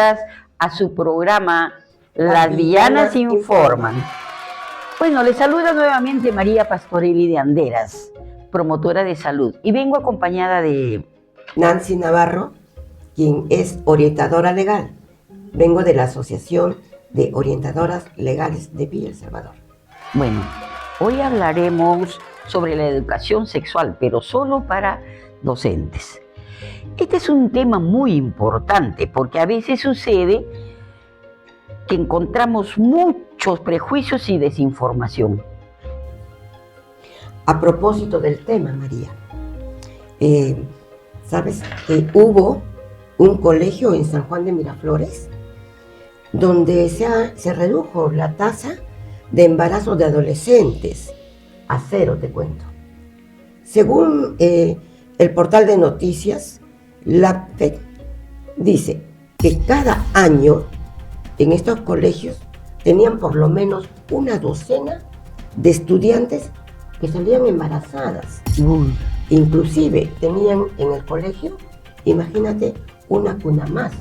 bienvenidas a su programa Las Villanas Informan. Bueno, les saluda nuevamente María Pastorelli de Anderas, promotora de salud, y vengo acompañada de Nancy Navarro, quien es orientadora legal. Vengo de la Asociación de Orientadoras Legales de Villa El Salvador. Bueno, hoy hablaremos sobre la educación sexual, pero solo para docentes. Este es un tema muy importante porque a veces sucede que encontramos muchos prejuicios y desinformación. A propósito del tema, María, ¿sabes que hubo un colegio en San Juan de Miraflores donde se redujo la tasa de embarazo de adolescentes a 0, te cuento? Según el portal de noticias, la FED dice que cada año en estos colegios tenían por lo menos una docena de estudiantes que salían embarazadas. Inclusive tenían en el colegio, imagínate, una cuna más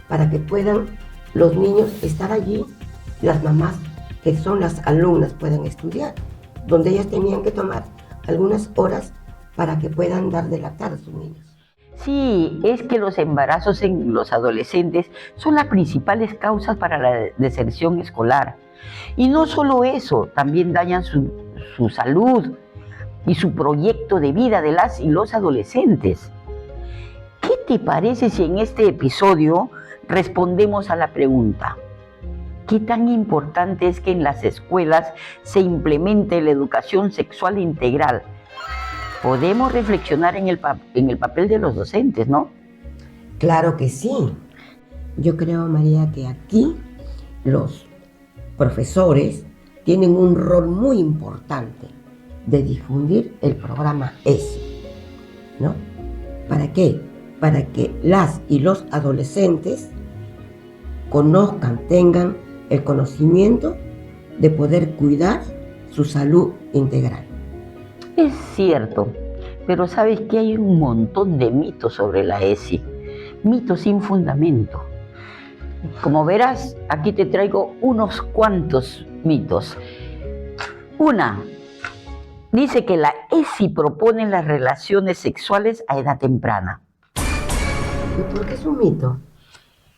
para que puedan los niños estar allí, las mamás que son las alumnas puedan estudiar, donde ellas tenían que tomar algunas horas para que puedan dar de lactar a sus niños. Sí, es que los embarazos en los adolescentes son las principales causas para la deserción escolar. Y no solo eso, también dañan su salud y su proyecto de vida de las y los adolescentes. ¿Qué te parece si en este episodio respondemos a la pregunta: ¿qué tan importante es que en las escuelas se implemente la educación sexual integral? Podemos reflexionar en el papel de los docentes, ¿no? Claro que sí. Yo creo, María, que aquí los profesores tienen un rol muy importante de difundir el programa ESI, ¿no? ¿Para qué? Para que las y los adolescentes conozcan, tengan el conocimiento de poder cuidar su salud integral. Es cierto, pero sabes que hay un montón de mitos sobre la ESI, mitos sin fundamento. Como verás, aquí te traigo unos cuantos mitos. Una, dice que la ESI propone las relaciones sexuales a edad temprana. ¿Y por qué es un mito?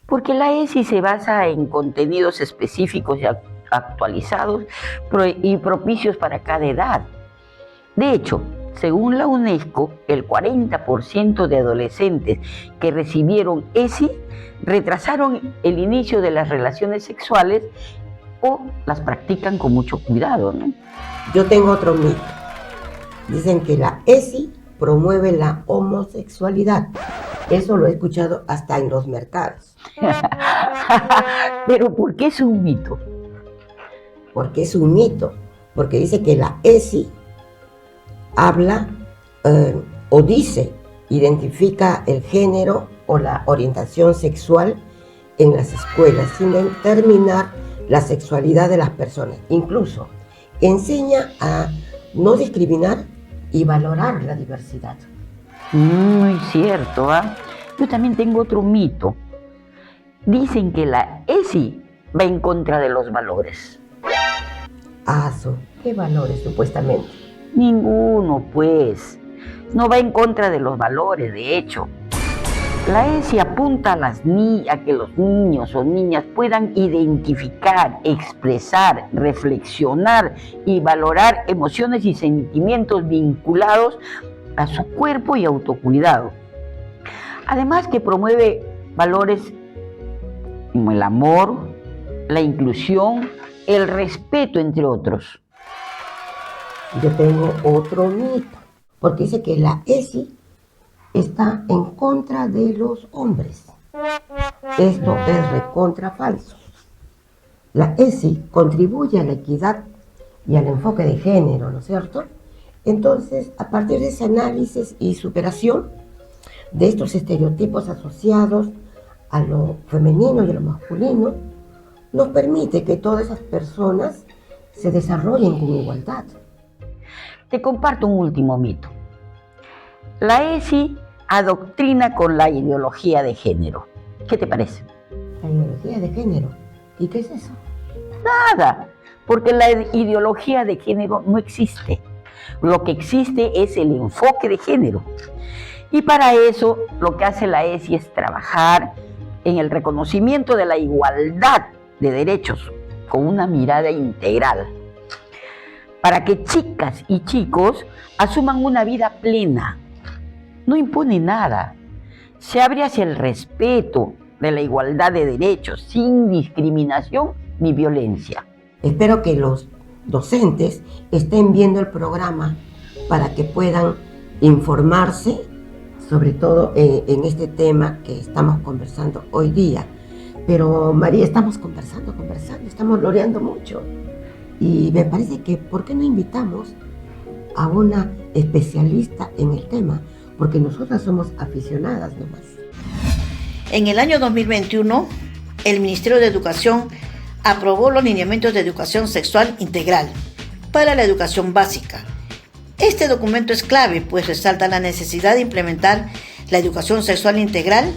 Porque la ESI se basa en contenidos específicos y actualizados y propicios para cada edad. De hecho, según la UNESCO, el 40% de adolescentes que recibieron ESI retrasaron el inicio de las relaciones sexuales o las practican con mucho cuidado, ¿no? Yo tengo otro mito. Dicen que la ESI promueve la homosexualidad. Eso lo he escuchado hasta en los mercados. ¿Pero por qué es un mito? Porque es un mito. Porque dice que la ESI habla o dice, identifica el género o la orientación sexual en las escuelas, sin determinar la sexualidad de las personas. Incluso enseña a no discriminar y valorar la diversidad. Muy cierto, ¿ah? Yo también tengo otro mito. Dicen que la ESI va en contra de los valores. ¿Qué valores supuestamente? Ninguno, pues. No va en contra de los valores, de hecho. La ESI apunta a que los niños o niñas puedan identificar, expresar, reflexionar y valorar emociones y sentimientos vinculados a su cuerpo y autocuidado. Además que promueve valores como el amor, la inclusión, el respeto, entre otros. Yo tengo otro mito, porque dice que la ESI está en contra de los hombres. Esto es recontra falso. La ESI contribuye a la equidad y al enfoque de género, ¿no es cierto? Entonces, a partir de ese análisis y superación de estos estereotipos asociados a lo femenino y a lo masculino, nos permite que todas esas personas se desarrollen con igualdad. Te comparto un último mito. La ESI adoctrina con la ideología de género. ¿Qué te parece? La ideología de género. ¿Y qué es eso? Nada, porque la ideología de género no existe. Lo que existe es el enfoque de género. Y para eso lo que hace la ESI es trabajar en el reconocimiento de la igualdad de derechos con una mirada integral, para que chicas y chicos asuman una vida plena. No impone nada, se abre hacia el respeto de la igualdad de derechos, sin discriminación ni violencia. Espero que los docentes estén viendo el programa para que puedan informarse, sobre todo en este tema que estamos conversando hoy día. Pero María, estamos conversando, estamos loreando mucho. Y me parece que, ¿por qué no invitamos a una especialista en el tema? Porque nosotras somos aficionadas nomás. En el año 2021, el Ministerio de Educación aprobó los lineamientos de educación sexual integral para la educación básica. Este documento es clave, pues resalta la necesidad de implementar la educación sexual integral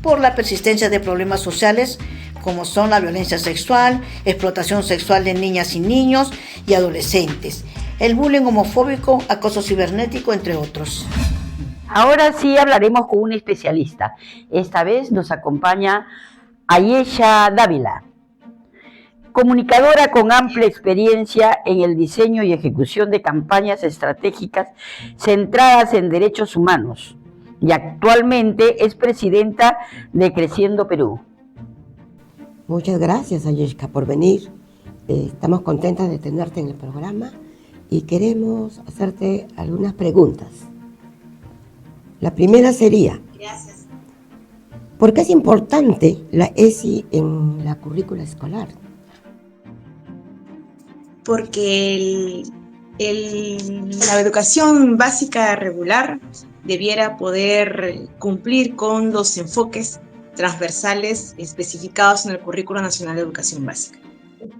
por la persistencia de problemas sociales como son la violencia sexual, explotación sexual de niñas y niños y adolescentes, el bullying homofóbico, acoso cibernético, entre otros. Ahora sí hablaremos con un especialista. Esta vez nos acompaña Ayesha Dávila, comunicadora con amplia experiencia en el diseño y ejecución de campañas estratégicas centradas en derechos humanos, y actualmente es presidenta de Creciendo Perú. Muchas gracias, Ayesha, por venir. Estamos contentas de tenerte en el programa y queremos hacerte algunas preguntas. La primera sería, gracias. ¿Por qué es importante la ESI en la currícula escolar? Porque la educación básica regular debiera poder cumplir con los enfoques transversales especificados en el Currículo Nacional de Educación Básica.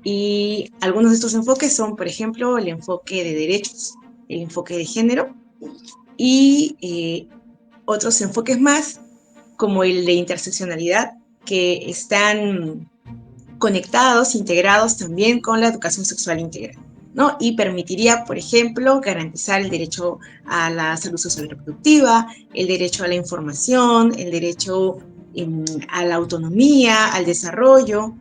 Y algunos de estos enfoques son, por ejemplo, el enfoque de derechos, el enfoque de género y otros enfoques más, como el de interseccionalidad, que están conectados, integrados también con la educación sexual integral, ¿no? Y permitiría, por ejemplo, garantizar el derecho a la salud sexual y reproductiva, el derecho a la información, el derecho a la autonomía, al desarrollo,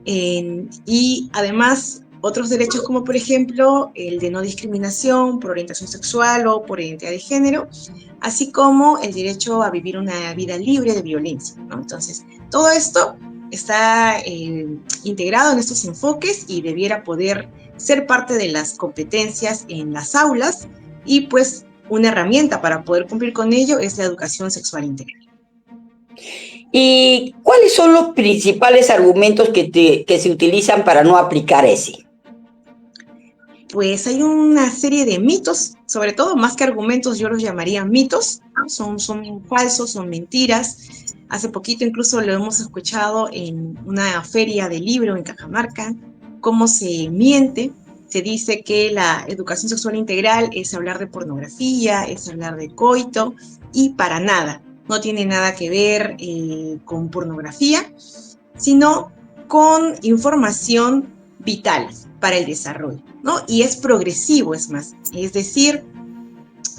y además otros derechos como, por ejemplo, el de no discriminación por orientación sexual o por identidad de género, así como el derecho a vivir una vida libre de violencia, ¿no? Entonces, todo esto está integrado en estos enfoques y debiera poder ser parte de las competencias en las aulas, y pues una herramienta para poder cumplir con ello es la educación sexual integral. ¿Y cuáles son los principales argumentos que se utilizan para no aplicar ESI? Pues hay una serie de mitos, sobre todo más que argumentos, yo los llamaría mitos, ¿no? Son falsos, son mentiras. Hace poquito incluso lo hemos escuchado en una feria de libro en Cajamarca, cómo se miente. Se dice que la educación sexual integral es hablar de pornografía, es hablar de coito, y para nada, no tiene nada que ver con pornografía, sino con información vital para el desarrollo, ¿no? Y es progresivo, es más, es decir,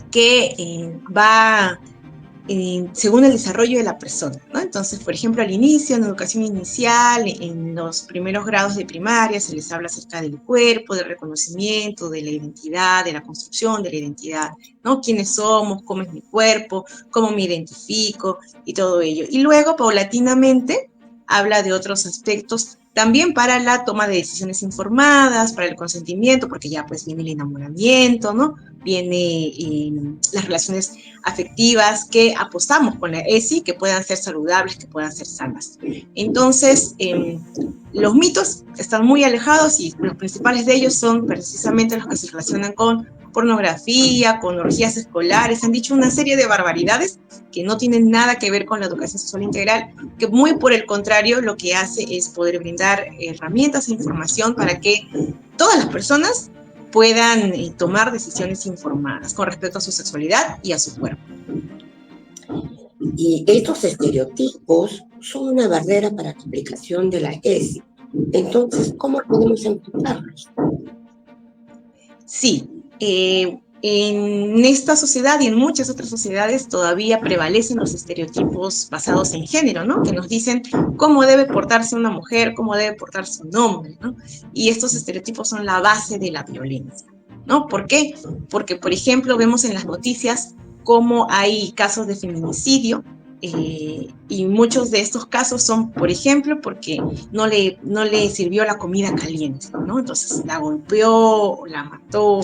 que va según el desarrollo de la persona, ¿no? Entonces, por ejemplo, al inicio, en educación inicial, en los primeros grados de primaria, se les habla acerca del cuerpo, del reconocimiento, de la identidad, de la construcción de la identidad, ¿no? ¿Quiénes somos? ¿Cómo es mi cuerpo? ¿Cómo me identifico? Y todo ello. Y luego, paulatinamente, habla de otros aspectos también para la toma de decisiones informadas, para el consentimiento, porque ya pues viene el enamoramiento, ¿no? Viene las relaciones afectivas que apostamos con la ESI, que puedan ser saludables, que puedan ser sanas. Entonces, los mitos están muy alejados y los principales de ellos son precisamente los que se relacionan con pornografía, con orgías escolares. Han dicho una serie de barbaridades que no tienen nada que ver con la educación sexual integral, que muy por el contrario lo que hace es poder brindar herramientas e información para que todas las personas puedan tomar decisiones informadas con respecto a su sexualidad y a su cuerpo. Y estos estereotipos son una barrera para la aplicación de la ESI. Entonces, ¿cómo podemos enfrentarlos? Sí, en esta sociedad y en muchas otras sociedades todavía prevalecen los estereotipos basados en género, ¿no? Que nos dicen cómo debe portarse una mujer, cómo debe portarse un hombre, ¿no? Y estos estereotipos son la base de la violencia, ¿no? ¿Por qué? Porque, por ejemplo, vemos en las noticias cómo hay casos de feminicidio, y muchos de estos casos son, por ejemplo, porque no le sirvió la comida caliente, ¿no? Entonces la golpeó, la mató.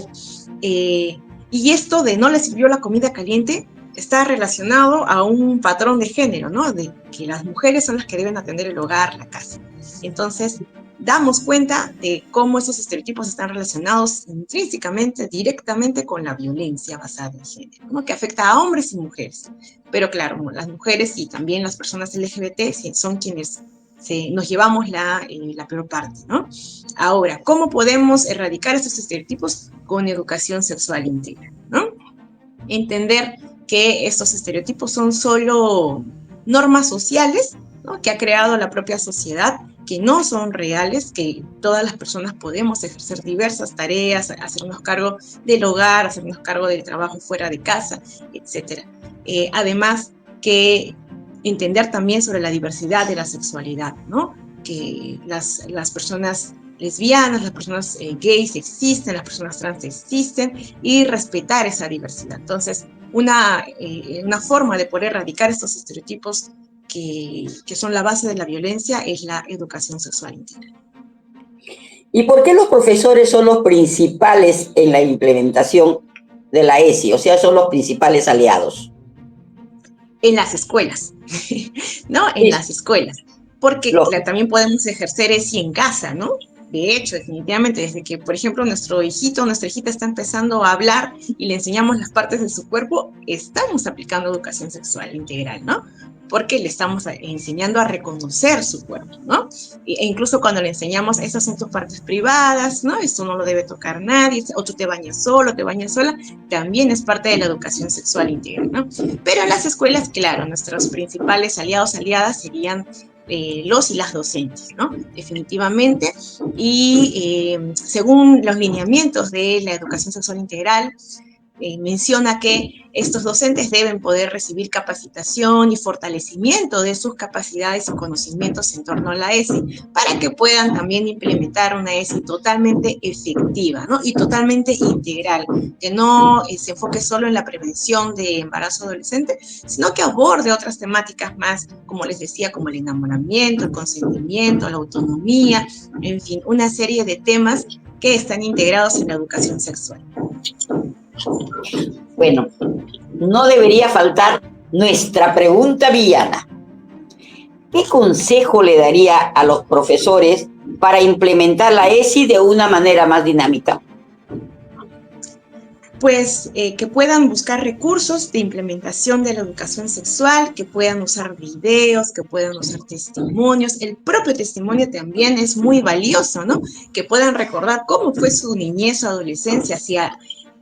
Y esto de no le sirvió la comida caliente está relacionado a un patrón de género, ¿no? De que las mujeres son las que deben atender el hogar, la casa. Entonces, damos cuenta de cómo esos estereotipos están relacionados intrínsecamente, directamente con la violencia basada en género, ¿no? Que afecta a hombres y mujeres. Pero claro, las mujeres y también las personas LGBT son quienes nos llevamos la peor parte, ¿no? Ahora, ¿cómo podemos erradicar estos estereotipos? Con educación sexual integral, ¿no? Entender que estos estereotipos son solo normas sociales, ¿no? Que ha creado la propia sociedad, que no son reales, que todas las personas podemos ejercer diversas tareas, hacernos cargo del hogar, hacernos cargo del trabajo fuera de casa, etc. Además, que entender también sobre la diversidad de la sexualidad, ¿no? Que las personas lesbianas, las personas gays existen, las personas trans existen, y respetar esa diversidad. Entonces, una forma de poder erradicar estos estereotipos que son la base de la violencia es la educación sexual integral. ¿Y por qué los profesores son los principales en la implementación de la ESI? O sea, son los principales aliados. En las escuelas, ¿no? En las escuelas. Porque también podemos ejercer ESI en casa, ¿no? De hecho, definitivamente, desde que, por ejemplo, nuestro hijito, nuestra hijita está empezando a hablar y le enseñamos las partes de su cuerpo, estamos aplicando educación sexual integral, ¿no? Porque le estamos enseñando a reconocer su cuerpo, ¿no? E incluso cuando le enseñamos, esas son tus partes privadas, ¿no? Esto no lo debe tocar nadie, o tú te bañas solo, te bañas sola, también es parte de la educación sexual integral, ¿no? Pero en las escuelas, claro, nuestros principales aliados, aliadas serían los y las docentes, ¿no? Definitivamente. Y según los lineamientos de la educación sexual integral, menciona que estos docentes deben poder recibir capacitación y fortalecimiento de sus capacidades y conocimientos en torno a la ESI para que puedan también implementar una ESI totalmente efectiva, ¿no? Y totalmente integral, que no se enfoque solo en la prevención de embarazo adolescente, sino que aborde otras temáticas más, como les decía, como el enamoramiento, el consentimiento, la autonomía, en fin, una serie de temas que están integrados en la educación sexual. Bueno, no debería faltar nuestra pregunta villana. ¿Qué consejo le daría a los profesores para implementar la ESI de una manera más dinámica? Pues que puedan buscar recursos de implementación de la educación sexual, que puedan usar videos, que puedan usar testimonios. El propio testimonio también es muy valioso, ¿no? Que puedan recordar cómo fue su niñez o adolescencia, si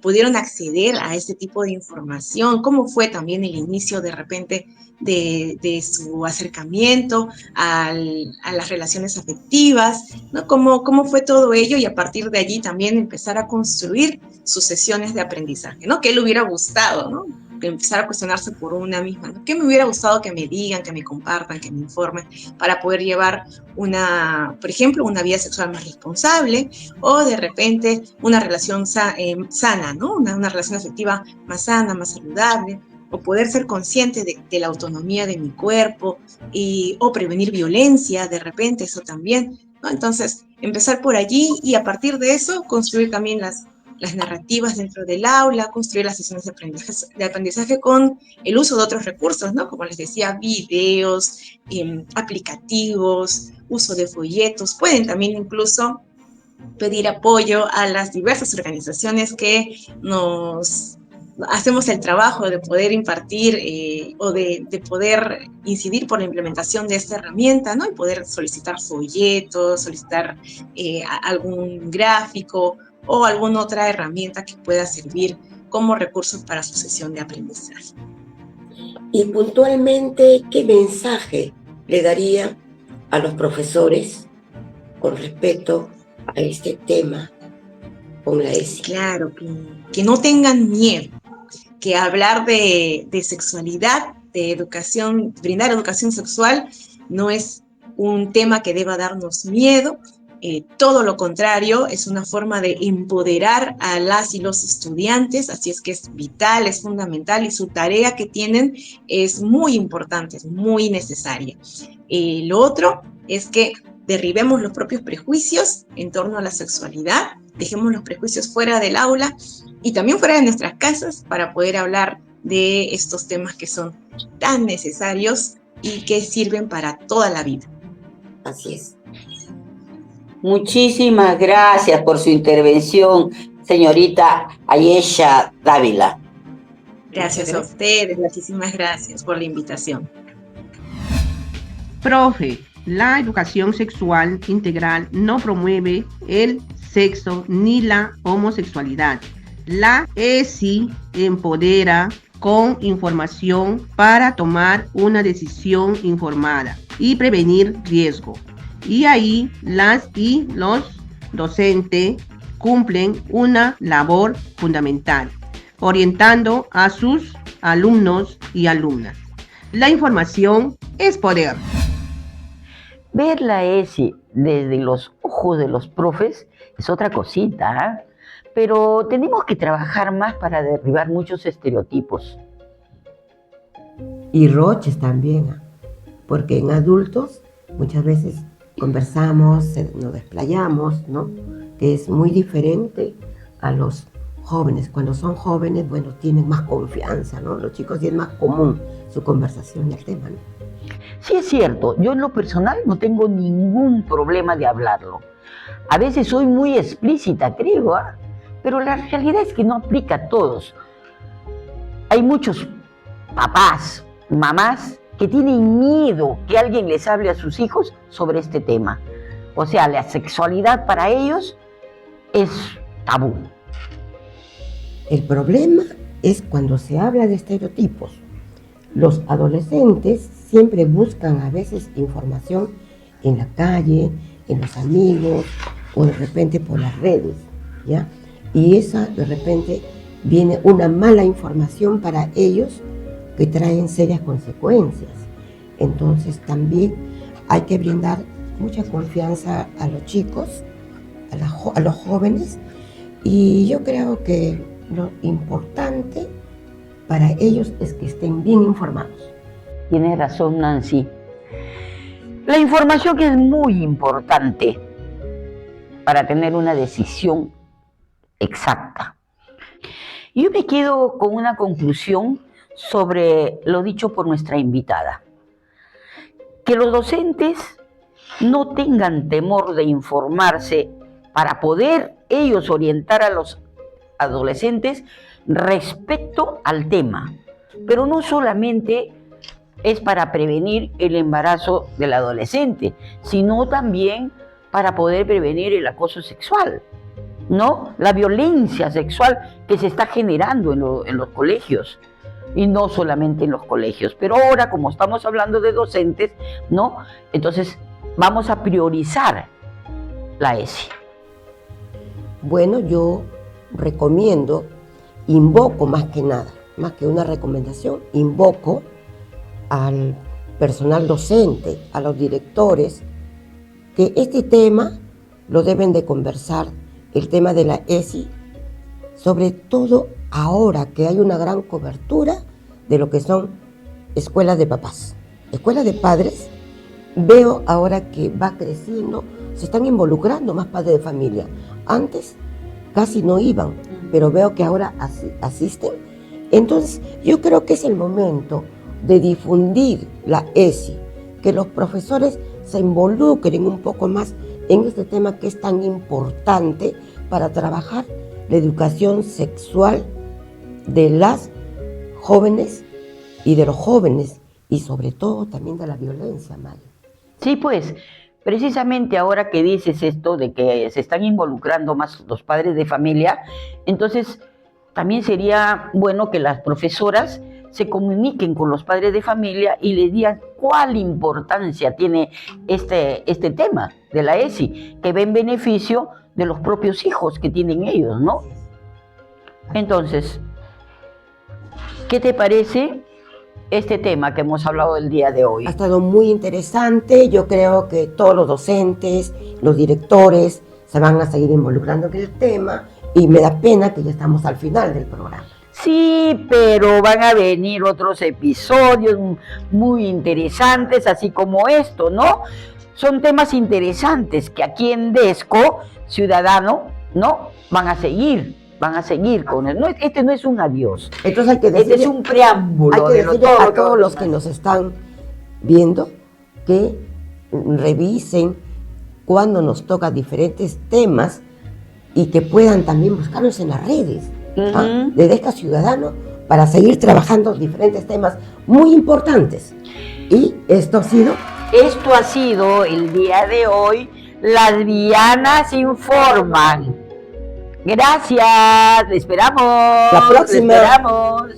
pudieron acceder a este tipo de información, cómo fue también el inicio de repente de su acercamiento a las relaciones afectivas, ¿no? Cómo fue todo ello, y a partir de allí también empezar a construir sus sesiones de aprendizaje, ¿no? ¿Qué le hubiera gustado, ¿no? Que empezar a cuestionarse por una misma, ¿no? ¿Qué me hubiera gustado que me digan, que me compartan, que me informen, para poder llevar por ejemplo, una vida sexual más responsable, o de repente una relación sana, ¿no? Una relación afectiva más sana, más saludable, o poder ser consciente de la autonomía de mi cuerpo, o prevenir violencia, de repente, eso también, ¿no? Entonces, empezar por allí, y a partir de eso construir también las narrativas dentro del aula, construir las sesiones de aprendizaje con el uso de otros recursos, ¿no? Como les decía, videos, aplicativos, uso de folletos. Pueden también incluso pedir apoyo a las diversas organizaciones que nos hacemos el trabajo de poder impartir o de poder incidir por la implementación de esta herramienta, ¿no? Y poder solicitar folletos, solicitar algún gráfico o alguna otra herramienta que pueda servir como recursos para su sesión de aprendizaje. Y puntualmente, ¿qué mensaje le daría a los profesores con respecto a este tema con la ESI? Claro, que no tengan miedo, que hablar de sexualidad, de educación, brindar educación sexual, no es un tema que deba darnos miedo. Todo lo contrario, es una forma de empoderar a las y los estudiantes, así es que es vital, es fundamental y su tarea que tienen es muy importante, es muy necesaria. Lo otro es que derribemos los propios prejuicios en torno a la sexualidad, dejemos los prejuicios fuera del aula y también fuera de nuestras casas para poder hablar de estos temas que son tan necesarios y que sirven para toda la vida. Así es. Muchísimas gracias por su intervención, señorita Ayesha Dávila. Gracias a ustedes, muchísimas gracias por la invitación. Profe, la educación sexual integral no promueve el sexo ni la homosexualidad. La ESI empodera con información para tomar una decisión informada y prevenir riesgo. Y ahí las y los docentes cumplen una labor fundamental, orientando a sus alumnos y alumnas. La información es poder. Ver la ESI desde los ojos de los profes es otra cosita, ¿eh? Pero tenemos que trabajar más para derribar muchos estereotipos. Y roches también, porque en adultos muchas veces conversamos, nos desplayamos, ¿no? Que es muy diferente a los jóvenes. Cuando son jóvenes, bueno, tienen más confianza, ¿no? Los chicos tienen más común su conversación y el tema, ¿no? Sí es cierto, yo en lo personal no tengo ningún problema de hablarlo. A veces soy muy explícita, creo, ¿eh? Pero la realidad es que no aplica a todos. Hay muchos papás, mamás, que tienen miedo que alguien les hable a sus hijos sobre este tema. O sea, la sexualidad para ellos es tabú. El problema es cuando se habla de estereotipos. Los adolescentes siempre buscan a veces información en la calle, en los amigos o de repente por las redes, ¿ya? Y esa de repente viene una mala información para ellos que traen serias consecuencias. Entonces también hay que brindar mucha confianza a los chicos, a los jóvenes, y yo creo que lo importante para ellos es que estén bien informados. Tiene razón, Nancy. La información es muy importante para tener una decisión exacta. Yo me quedo con una conclusión sobre lo dicho por nuestra invitada. Que los docentes no tengan temor de informarse para poder ellos orientar a los adolescentes respecto al tema. Pero no solamente es para prevenir el embarazo del adolescente, sino también para poder prevenir el acoso sexual, ¿no? La violencia sexual que se está generando en los colegios. Y no solamente en los colegios. Pero ahora, como estamos hablando de docentes, ¿no? Entonces, vamos a priorizar la ESI. Bueno, yo recomiendo, invoco más que nada, más que una recomendación, invoco al personal docente, a los directores, que este tema lo deben de conversar, el tema de la ESI, sobre todo ahora que hay una gran cobertura de lo que son escuelas de papás. Escuelas de padres, veo ahora que va creciendo, se están involucrando más padres de familia. Antes casi no iban, pero veo que ahora asisten. Entonces, yo creo que es el momento de difundir la ESI, que los profesores se involucren un poco más en este tema que es tan importante para trabajar la educación sexual de las jóvenes y de los jóvenes, y sobre todo también de la violencia, Mari. Sí, pues, precisamente ahora que dices esto de que se están involucrando más los padres de familia, entonces también sería bueno que las profesoras se comuniquen con los padres de familia y les digan cuál importancia tiene este tema de la ESI, que ve en beneficio de los propios hijos que tienen ellos, ¿no? Entonces, ¿qué te parece este tema que hemos hablado el día de hoy? Ha estado muy interesante. Yo creo que todos los docentes, los directores se van a seguir involucrando en el tema y me da pena que ya estamos al final del programa. Sí, pero van a venir otros episodios muy interesantes, así como esto, ¿no? Son temas interesantes que aquí en Desco, Ciudadano, ¿no? Van a seguir con él. No, este no es un adiós. Entonces hay que Este es un preámbulo hay que de decirle todo a lo que todos los vamos a que nos están viendo que revisen cuando nos toca diferentes temas y que puedan también buscarnos en las redes de Desca Ciudadano para seguir trabajando diferentes temas muy importantes. Y esto ha sido el día de hoy, las Vianas informan. Gracias, le esperamos. La próxima. Le esperamos.